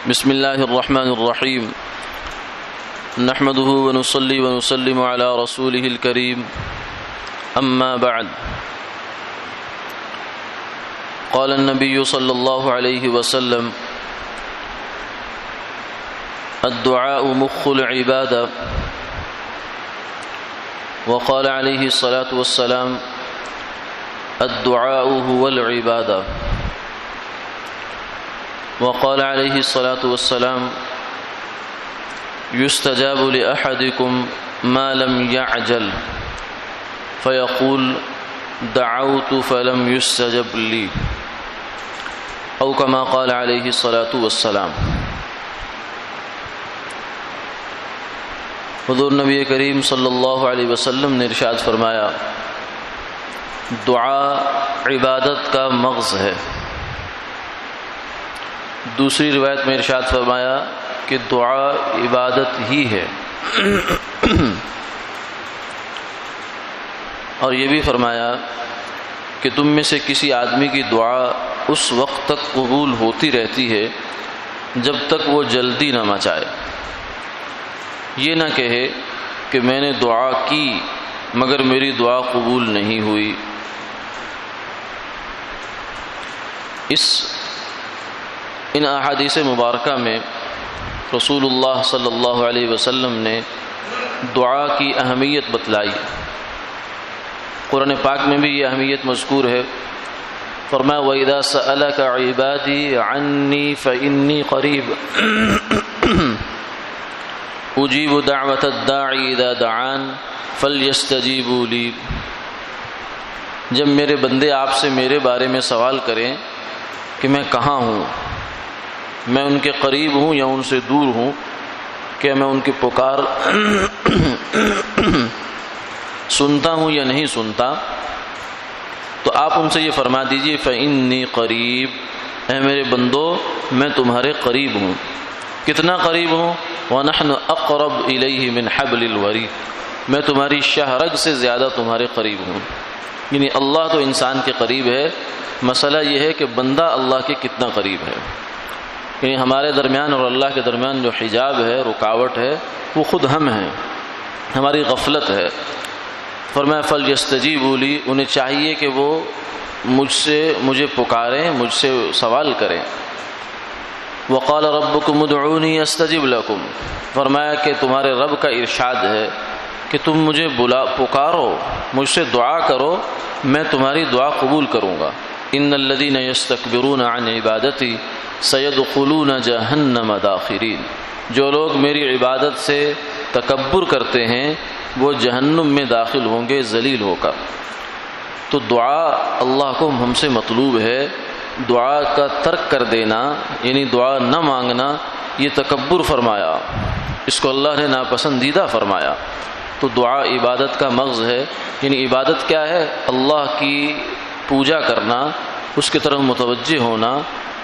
بسم الله الرحمن الرحيم. نحمده ونصلي ونسلم على رسوله الكريم. أما بعد، قال النبي صلى الله عليه وسلم: الدعاء مخ العبادة. وقال عليه الصلاة والسلام: الدعاء هو العبادة. وقال عليه الصلاة والسلام: يستجاب لأحدكم ما لم يعجل فيقول دعوت فلم يستجب لي، أو كما قال عليه الصلاة والسلام. حضور نبی کریم صلی اللہ علیہ وسلم نے ارشاد فرمایا: دعا عبادت کا مغز ہے. دوسری روایت میں ارشاد فرمایا کہ دعا عبادت ہی ہے. اور یہ بھی فرمایا کہ تم میں سے کسی آدمی کی دعا اس وقت تک قبول ہوتی رہتی ہے جب تک وہ جلدی نہ مچائے. یہ نہ کہے کہ میں نے دعا کی مگر میری دعا قبول نہیں ہوئی. ان احادیث مبارکہ میں رسول اللہ صلی اللہ علیہ وسلم نے دعا کی اہمیت بتلائی. قرآن پاک میں بھی یہ اہمیت مذکور ہے. فرمایا: وَإِذَا سَأَلَكَ عِبَادِي عَنِّي فَإِنِّي قَرِيبٌ أُجِيبُ دَعْوَةَ الدَّاعِ إِذَا دَعَانِ فَلْيَسْتَجِيبُوا لِي. جب میرے بندے آپ سے میرے بارے میں سوال کریں کہ میں کہاں ہوں، میں ان کے قریب ہوں یا ان سے دور ہوں، کیا میں ان کی پکار سنتا ہوں یا نہیں سنتا، تو آپ ان سے یہ فرما دیجئے: فَإِنِّي قریب، اے میرے بندو میں تمہارے قریب ہوں. کتنا قریب ہوں؟ وَنَحْنُ أَقْرَبْ إِلَيْهِ مِنْ حَبْلِ الْوَرِيدِ، میں تمہاری شاہ رگ سے زیادہ تمہارے قریب ہوں. یعنی اللہ تو انسان کے قریب ہے، مسئلہ یہ ہے کہ بندہ اللہ کے کتنا قریب ہے. یعنی ہمارے درمیان اور اللہ کے درمیان جو حجاب ہے، رکاوٹ ہے، وہ خود ہم ہیں، ہماری غفلت ہے. فرمایا: فَلْيَسْتَجِيبُوا لِي، انہیں چاہیے کہ وہ مجھے پکاریں، مجھ سے سوال کریں. وَقَالَ رَبُّكُمُ ادْعُونِي أَسْتَجِبْ لَكُمْ، فرمایا کہ تمہارے رب کا ارشاد ہے کہ تم مجھے پکارو، مجھ سے دعا کرو، میں تمہاری دعا قبول کروں گا. إِنَّ الَّذِينَ يَسْتَكْبِرُونَ عَنْ عِبَادَتِي سَيَدْخُلُونَ جَهَنَّمَ دَاخِرِينَ، جو لوگ میری عبادت سے تکبر کرتے ہیں وہ جہنم میں داخل ہوں گے ذلیل ہو کر. تو دعا اللہ کو ہم سے مطلوب ہے. دعا کا ترک کر دینا یعنی دعا نہ مانگنا، یہ تکبر فرمایا، اس کو اللہ نے ناپسندیدہ فرمایا. تو دعا عبادت کا مغز ہے. یعنی عبادت کیا ہے؟ اللہ کی پوجا کرنا، اس کی طرف متوجہ ہونا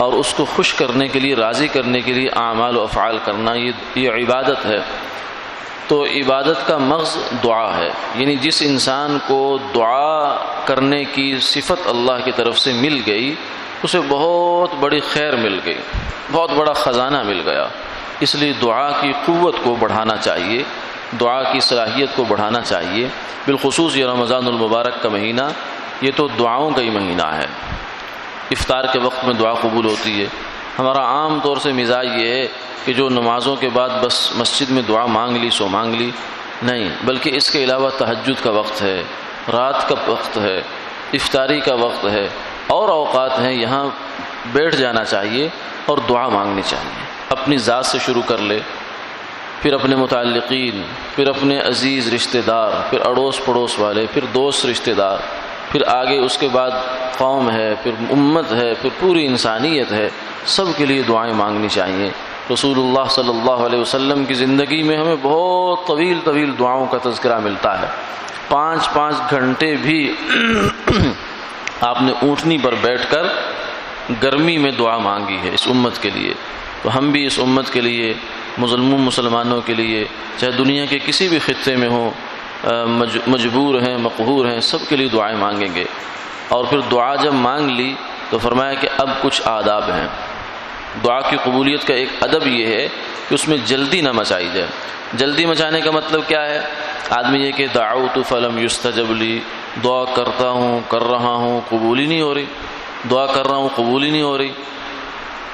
اور اس کو خوش کرنے کے لیے، راضی کرنے کے لیے اعمال و افعال کرنا، یہ عبادت ہے. تو عبادت کا مغز دعا ہے. یعنی جس انسان کو دعا کرنے کی صفت اللہ کی طرف سے مل گئی، اسے بہت بڑی خیر مل گئی، بہت بڑا خزانہ مل گیا. اس لیے دعا کی قوت کو بڑھانا چاہیے، دعا کی صلاحیت کو بڑھانا چاہیے. بالخصوص یہ رمضان المبارک کا مہینہ، یہ تو دعاؤں کا ہی مہینہ ہے. افطار کے وقت میں دعا قبول ہوتی ہے. ہمارا عام طور سے مزاج یہ ہے کہ جو نمازوں کے بعد بس مسجد میں دعا مانگ لی سو مانگ لی، نہیں، بلکہ اس کے علاوہ تہجد کا وقت ہے، رات کا وقت ہے، افطاری کا وقت ہے، اور اوقات ہیں. یہاں بیٹھ جانا چاہیے اور دعا مانگنی چاہیے. اپنی ذات سے شروع کر لے، پھر اپنے متعلقین، پھر اپنے عزیز رشتہ دار، پھر اڑوس پڑوس والے، پھر دوست رشتہ دار، پھر آگے اس کے بعد قوم ہے، پھر امت ہے، پھر پوری انسانیت ہے. سب کے لیے دعائیں مانگنی چاہیے. رسول اللہ صلی اللہ علیہ وسلم کی زندگی میں ہمیں بہت طویل طویل دعاؤں کا تذکرہ ملتا ہے. 5 گھنٹے بھی آپ نے اونٹنی پر بیٹھ کر گرمی میں دعا مانگی ہے اس امت کے لیے. تو ہم بھی اس امت کے لیے، مسلمانوں کے لیے، چاہے دنیا کے کسی بھی خطے میں ہوں، مجبور ہیں، مقہور ہیں، سب کے لیے دعائیں مانگیں گے. اور پھر دعا جب مانگ لی تو فرمایا کہ اب کچھ آداب ہیں. دعا کی قبولیت کا ایک ادب یہ ہے کہ اس میں جلدی نہ مچائی جائے۔ جلدی مچانے کا مطلب کیا ہے؟ آدمی یہ کہ دعوت فلم یستجب لی، دعا کرتا ہوں کر رہا ہوں قبول ہی نہیں ہو رہی، دعا کر رہا ہوں قبول ہی نہیں ہو رہی،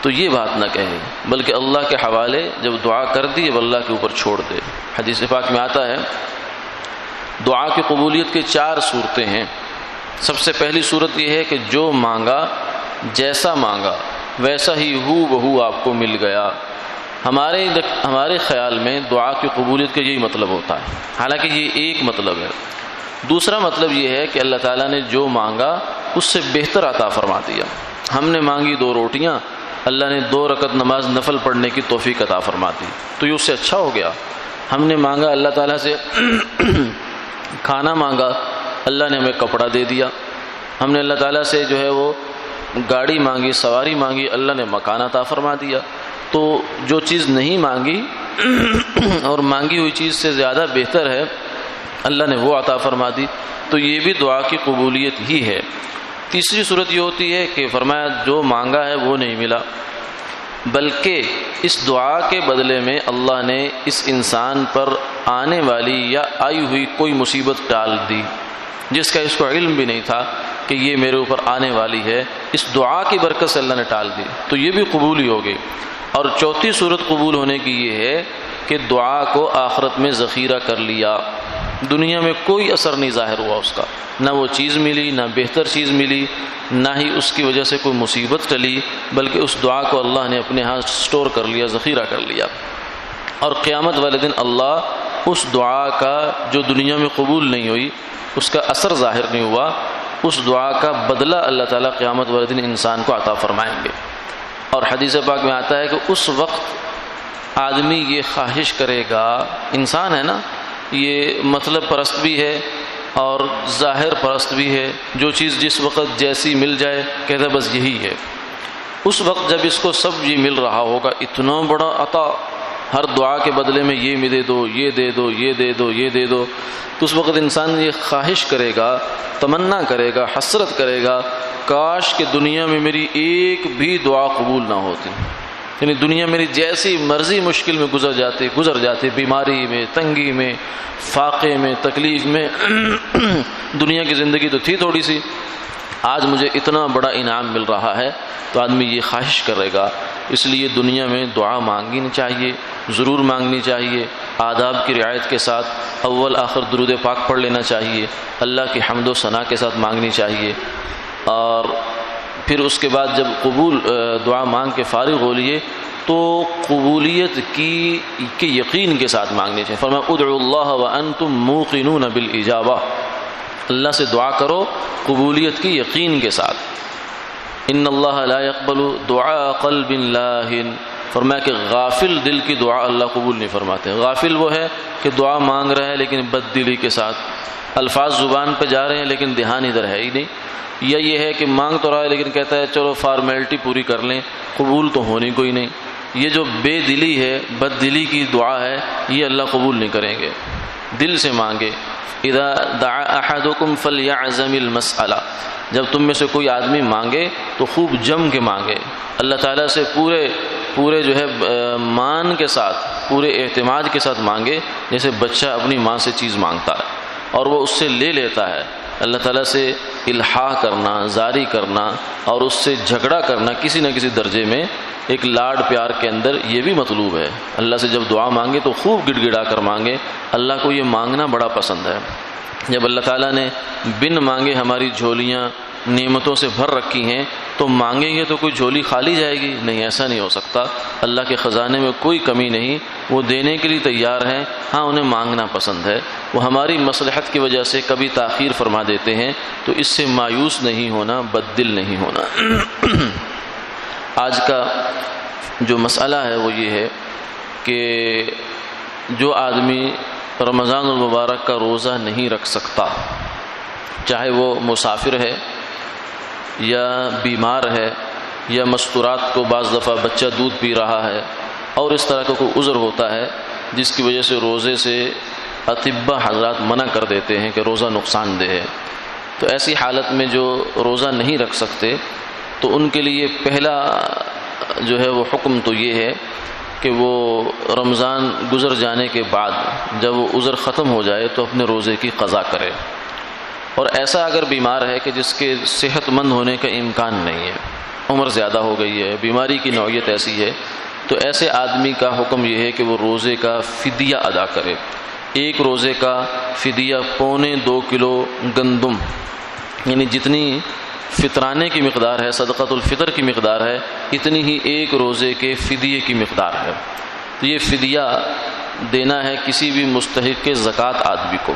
تو یہ بات نہ کہے، بلکہ اللہ کے حوالے جب دعا کر دی اب اللہ کے اوپر چھوڑ دے۔ حدیث پاک میں آتا ہے دعا کی قبولیت کے 4 صورتیں ہیں۔ سب سے پہلی صورت یہ ہے کہ جو مانگا، جیسا مانگا ویسا ہی ہو بہو آپ کو مل گیا۔ ہمارے خیال میں دعا کی قبولیت کا یہی مطلب ہوتا ہے، حالانکہ یہ ایک مطلب ہے۔ دوسرا مطلب یہ ہے کہ اللہ تعالیٰ نے جو مانگا اس سے بہتر عطا فرما دیا۔ ہم نے مانگی 2 روٹیاں، اللہ نے 2 رکعت نماز نفل پڑھنے کی توفیق عطا فرما دی، تو یہ اس سے اچھا ہو گیا۔ ہم نے مانگا اللہ تعالیٰ سے کھانا مانگا، اللہ نے ہمیں کپڑا دے دیا۔ ہم نے اللہ تعالیٰ سے جو ہے وہ گاڑی مانگی، سواری مانگی، اللہ نے مکان عطا فرما دیا۔ تو جو چیز نہیں مانگی اور مانگی ہوئی چیز سے زیادہ بہتر ہے اللہ نے وہ عطا فرما دی، تو یہ بھی دعا کی قبولیت ہی ہے۔ تیسری صورت یہ ہوتی ہے کہ فرمایا جو مانگا ہے وہ نہیں ملا، بلکہ اس دعا کے بدلے میں اللہ نے اس انسان پر آنے والی یا آئی ہوئی کوئی مصیبت ٹال دی جس کا اس کو علم بھی نہیں تھا کہ یہ میرے اوپر آنے والی ہے، اس دعا کی برکت سے اللہ نے ٹال دی، تو یہ بھی قبول ہی ہوگی۔ اور چوتھی صورت قبول ہونے کی یہ ہے کہ دعا کو آخرت میں ذخیرہ کر لیا، دنیا میں کوئی اثر نہیں ظاہر ہوا اس کا، نہ وہ چیز ملی، نہ بہتر چیز ملی، نہ ہی اس کی وجہ سے کوئی مصیبت ٹلی، بلکہ اس دعا کو اللہ نے اپنے ہاں سٹور کر لیا، ذخیرہ کر لیا۔ اور قیامت والے دن اللہ اس دعا کا جو دنیا میں قبول نہیں ہوئی، اس کا اثر ظاہر نہیں ہوا، اس دعا کا بدلہ اللہ تعالیٰ قیامت والے دن انسان کو عطا فرمائیں گے۔ اور حدیث پاک میں آتا ہے کہ اس وقت آدمی یہ خواہش کرے گا، انسان ہے نا، یہ مطلب پرست بھی ہے اور ظاہر پرست بھی ہے، جو چیز جس وقت جیسی مل جائے کہتا بس یہی ہے۔ اس وقت جب اس کو سب یہ مل رہا ہوگا، اتنا بڑا عطا، ہر دعا کے بدلے میں یہ دے دو، یہ دے دو، یہ دے دو، یہ دے دو، تو اس وقت انسان یہ خواہش کرے گا، تمنا کرے گا، حسرت کرے گا، کاش کہ دنیا میں میری ایک بھی دعا قبول نہ ہوتی، یعنی دنیا میری جیسی مرضی مشکل میں گزر جاتی، بیماری میں، تنگی میں، فاقے میں، تکلیف میں، دنیا کی زندگی تو تھی تھوڑی سی، آج مجھے اتنا بڑا انعام مل رہا ہے، تو آدمی یہ خواہش کرے گا۔ اس لیے دنیا میں دعا مانگنی چاہیے، ضرور مانگنی چاہیے، آداب کی رعایت کے ساتھ، اول آخر درود پاک پڑھ لینا چاہیے، اللہ کی حمد و ثنا کے ساتھ مانگنی چاہیے، اور پھر اس کے بعد جب دعا مانگ کے فارغ ہو لیے تو قبولیت کی یقین کے ساتھ مانگنی چاہیے۔ فرمایا ادعوا اللہ وانتم موقنون بالاجابہ، اللہ سے دعا کرو قبولیت کی یقین کے ساتھ۔ ان اللہ لا يقبل دعاء قلب لاہن، فرمایا کہ غافل دل کی دعا اللہ قبول نہیں فرماتے۔ غافل وہ ہے کہ دعا مانگ رہا ہے لیکن بد دلی کے ساتھ، الفاظ زبان پہ جا رہے ہیں لیکن دھیان ادھر ہے ہی نہیں، یا یہ ہے کہ مانگ تو رہا ہے لیکن کہتا ہے چلو فارمیلٹی پوری کر لیں، قبول تو ہونی کوئی نہیں۔ یہ جو بے دلی ہے، بد دلی کی دعا ہے، یہ اللہ قبول نہیں کریں گے۔ دل سے مانگے۔ اذا دعا احدکم فلیعزم المسئلہ، جب تم میں سے کوئی آدمی مانگے تو خوب جم کے مانگے، اللہ تعالیٰ سے پورے جو ہے مان کے ساتھ، پورے اعتماد کے ساتھ مانگے، جیسے بچہ اپنی ماں سے چیز مانگتا ہے اور وہ اس سے لے لیتا ہے۔ اللہ تعالیٰ سے الحاح کرنا، زاری کرنا اور اس سے جھگڑا کرنا کسی نہ کسی درجے میں، ایک لاڈ پیار کے اندر، یہ بھی مطلوب ہے۔ اللہ سے جب دعا مانگے تو خوب گڑ گڑا کر مانگے، اللہ کو یہ مانگنا بڑا پسند ہے۔ جب اللہ تعالیٰ نے بن مانگے ہماری جھولیاں نعمتوں سے بھر رکھی ہیں تو مانگیں گے تو کوئی جھولی خالی جائے گی؟ نہیں، ایسا نہیں ہو سکتا۔ اللہ کے خزانے میں کوئی کمی نہیں، وہ دینے کے لیے تیار ہیں، ہاں انہیں مانگنا پسند ہے۔ وہ ہماری مصلحت کی وجہ سے کبھی تاخیر فرما دیتے ہیں، تو اس سے مایوس نہیں ہونا، بد دل نہیں ہونا۔ آج کا جو مسئلہ ہے وہ یہ ہے کہ جو آدمی رمضان المبارک کا روزہ نہیں رکھ سکتا، چاہے وہ مسافر ہے یا بیمار ہے یا مستورات کو بعض دفعہ بچہ دودھ پی رہا ہے اور اس طرح کا کوئی عذر ہوتا ہے جس کی وجہ سے روزے سے اطباء حضرات منع کر دیتے ہیں کہ روزہ نقصان دہ ہے، تو ایسی حالت میں جو روزہ نہیں رکھ سکتے تو ان کے لیے پہلا جو ہے وہ حکم تو یہ ہے کہ وہ رمضان گزر جانے کے بعد جب وہ عذر ختم ہو جائے تو اپنے روزے کی قضا کرے، اور ایسا اگر بیمار ہے کہ جس کے صحت مند ہونے کا امکان نہیں ہے، عمر زیادہ ہو گئی ہے، بیماری کی نوعیت ایسی ہے، تو ایسے آدمی کا حکم یہ ہے کہ وہ روزے کا فدیہ ادا کرے۔ ایک روزے کا فدیہ 2.25 کلو گندم، یعنی جتنی فطرانے کی مقدار ہے، صدقۃ الفطر کی مقدار ہے، اتنی ہی ایک روزے کے فدیے کی مقدار ہے۔ تو یہ فدیہ دینا ہے کسی بھی مستحق کے زکوٰۃ آدمی کو۔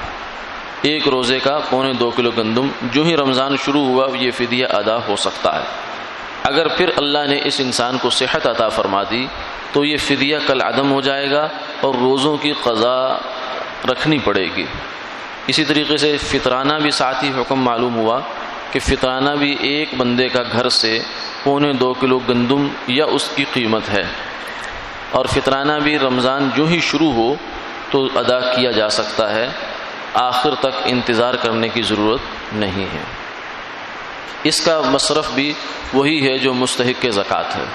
ایک روزے کا 2.25 کلو گندم، جو ہی رمضان شروع ہوا یہ فدیہ ادا ہو سکتا ہے۔ اگر پھر اللہ نے اس انسان کو صحت عطا فرما دی تو یہ فدیہ کل عدم ہو جائے گا اور روزوں کی قضا رکھنی پڑے گی۔ اسی طریقے سے فطرانہ بھی ساتھ ہی حکم معلوم ہوا کہ فطرانہ بھی ایک بندے کا گھر سے 2.25 کلو گندم یا اس کی قیمت ہے، اور فطرانہ بھی رمضان جو ہی شروع ہو تو ادا کیا جا سکتا ہے، آخر تک انتظار کرنے کی ضرورت نہیں ہے۔ اس کا مصرف بھی وہی ہے جو مستحق زکوٰۃ ہے۔